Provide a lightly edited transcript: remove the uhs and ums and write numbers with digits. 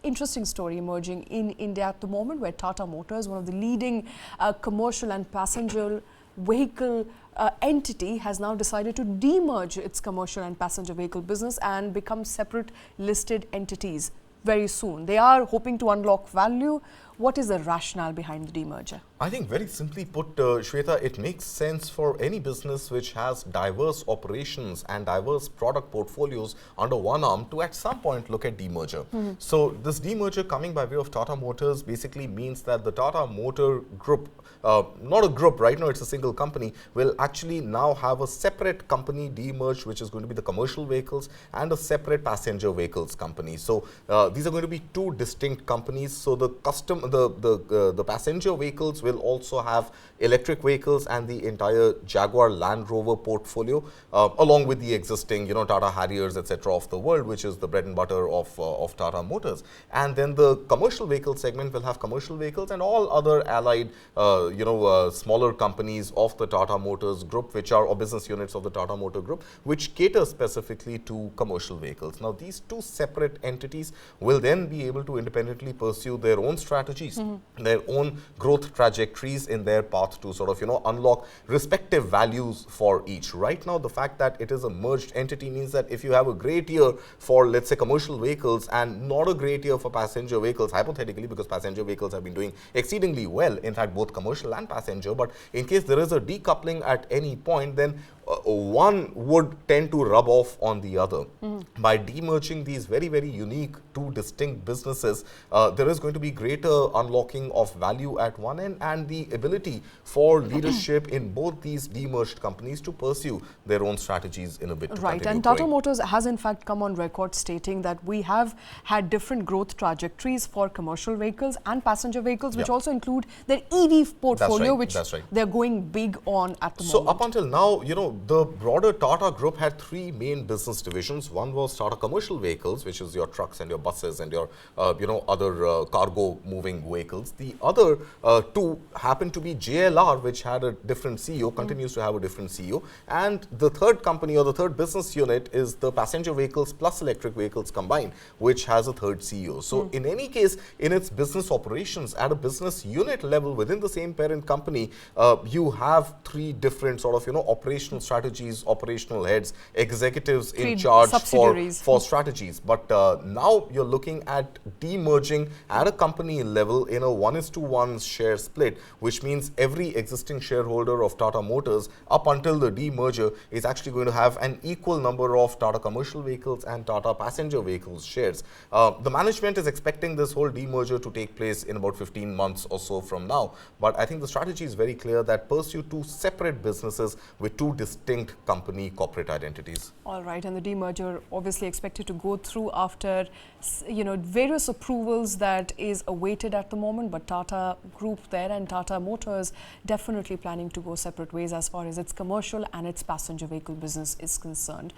interesting story emerging in India at the moment, where Tata Motors, one of the leading commercial and passenger vehicle entity, has now decided to demerge its commercial and passenger vehicle business and become separate listed entities very soon. They are hoping to unlock value. What is the rationale behind the demerger? I think very simply put, Shweta, it makes sense for any business which has diverse operations and diverse product portfolios under one arm to at some point look at demerger. So this demerger coming by way of Tata Motors basically means that the Tata Motor Group, not a group right now, it's a single company, will actually now have a separate company demerged, which is going to be the commercial vehicles, and a separate passenger vehicles company. So these are going to be two distinct companies. So the passenger vehicles will also have electric vehicles and the entire Jaguar Land Rover portfolio, along with the existing, Tata Harriers, etc. of the world, which is the bread and butter of Tata Motors. And then the commercial vehicle segment will have commercial vehicles and all other allied, smaller companies of the Tata Motors Group, which are or business units of the Tata Motor Group, which cater specifically to commercial vehicles. Now, these two separate entities will then be able to independently pursue their own strategies, their own growth trajectories in their path to sort of, unlock respective values for each. Right now, the fact that it is a merged entity means that if you have a great year for, let's say, commercial vehicles and not a great year for passenger vehicles, hypothetically, because passenger vehicles have been doing exceedingly well, in fact, both commercial and passenger, but in case there is a decoupling at any point, then one would tend to rub off on the other. By demerging these very, very unique two distinct businesses, there is going to be greater unlocking of value at one end and the ability for leadership in both these demerged companies to pursue their own strategies in a bit. Right, and Tata Motors has in fact come on record stating that we have had different growth trajectories for commercial vehicles and passenger vehicles, which also include their EV portfolio, which they're going big on at the moment. So up until now, the broader Tata Group had three main business divisions. One was Tata Commercial Vehicles, which is your trucks and your buses and your, other cargo moving vehicles. The other two happen to be JLR, which had a different CEO, continues to have a different CEO. And the third company or the third business unit is the passenger vehicles plus electric vehicles combined, which has a third CEO. So in any case, in its business operations at a business unit level within the same parent company, you have three different sort of, operational strategies, operational heads, executives in charge for strategies. But now you're looking at demerging at a company level in a 1:1 share split, which means every existing shareholder of Tata Motors up until the demerger is actually going to have an equal number of Tata Commercial Vehicles and Tata Passenger Vehicles shares. The management is expecting this whole demerger to take place in about 15 months or so from now. But I think the strategy is very clear that pursue two separate businesses with two distinct company corporate identities. All right, and the demerger obviously expected to go through after, various approvals that is awaited at the moment, but Tata Group there and Tata Motors definitely planning to go separate ways as far as its commercial and its passenger vehicle business is concerned.